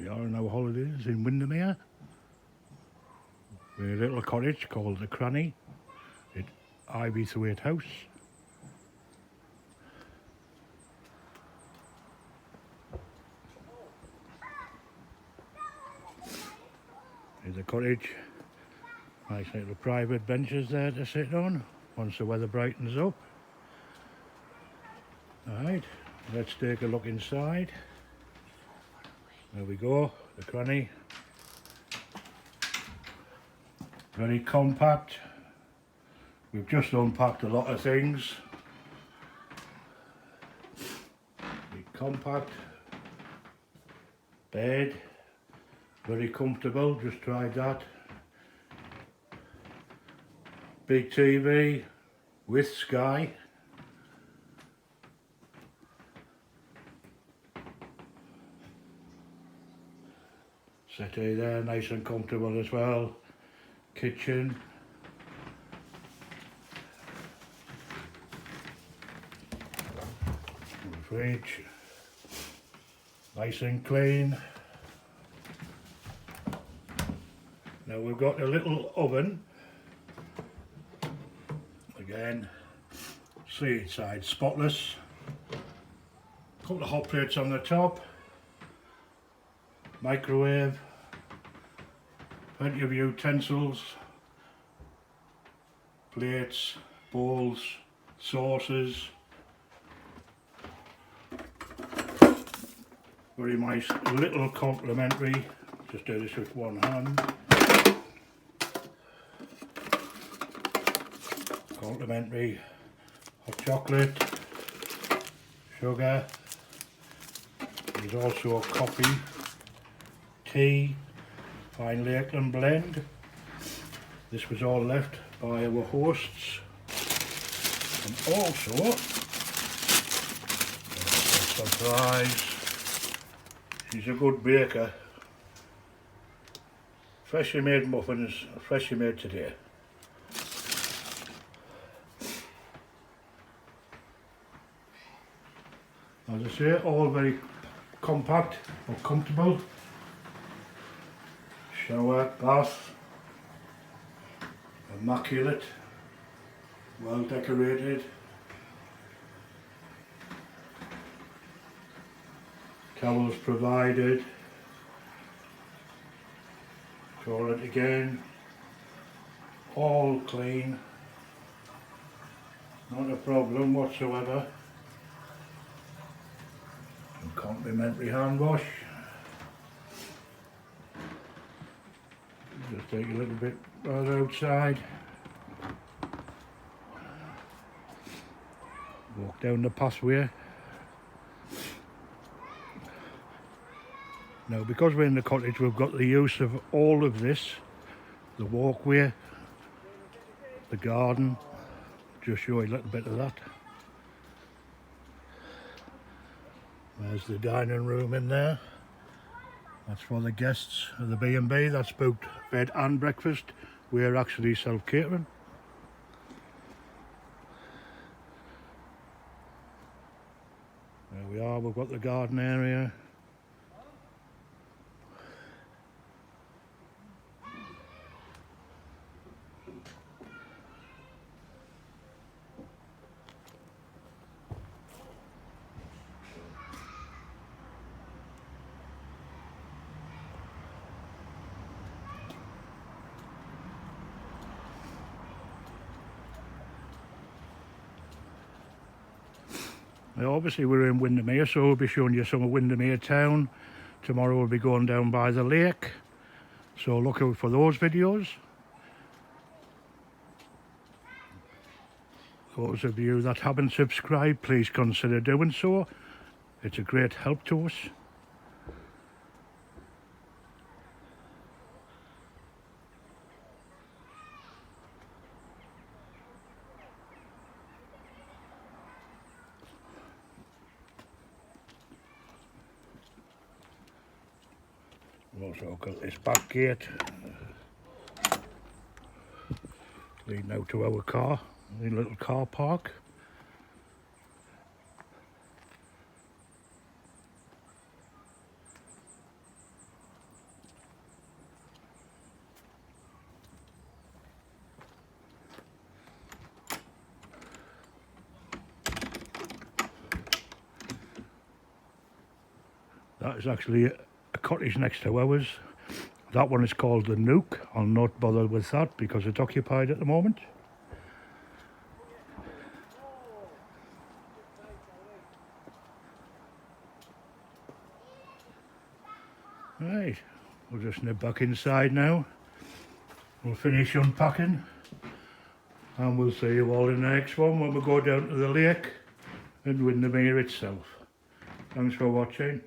We are on our holidays in Windermere. We're a little cottage called the Cranny at Ivy Thwaite House. Here's a cottage. Nice little private benches there to sit on once the weather brightens up. Alright, let's take a look inside. There we go, the Cranny. Very compact. We've just unpacked a lot of things. Very compact. Bed. Very comfortable, just tried that. Big TV with Sky. Settee there, nice and comfortable as well. Kitchen. Fridge. Nice and clean. Now we've got a little oven. Again, seaside, spotless. Couple of hot plates on the top. Microwave. Plenty of utensils. Plates, bowls, saucers. Very nice little complimentary. Just do this with one hand. Complimentary hot chocolate, sugar. There's also coffee, tea, fine Lakeland blend. This was all left by our hosts. And also, surprise, she's a good baker. Freshly made muffins, freshly made today. As I say, all very compact or comfortable. Shower, bath, immaculate, well decorated. Towels provided. Toilet again. All clean. Not a problem whatsoever. Complimentary hand wash. Just take a little bit further outside. Walk down the pathway. Now, because we're in the cottage, we've got the use of all of this. The walkway, the garden. Just show you a little bit of that. There's the dining room in there. That's for the guests of the B&B. That's booked bed and breakfast. We're actually self-catering. There we are, we've got the garden area. Now obviously we're in Windermere, so we'll be showing you some of Windermere town. Tomorrow we'll be going down by the lake, so look out for those videos. Those of you that haven't subscribed, please consider doing so. It's a great help to us. We've also got this back gate leading out to our car, a little car park. That is actually a cottage next to ours. That one is called the Nook. I'll not bother with that because it's occupied at the moment. Right, we'll just nip back inside now. We'll finish unpacking and we'll see you all in the next one when we go down to the lake and Windermere itself. Thanks for watching.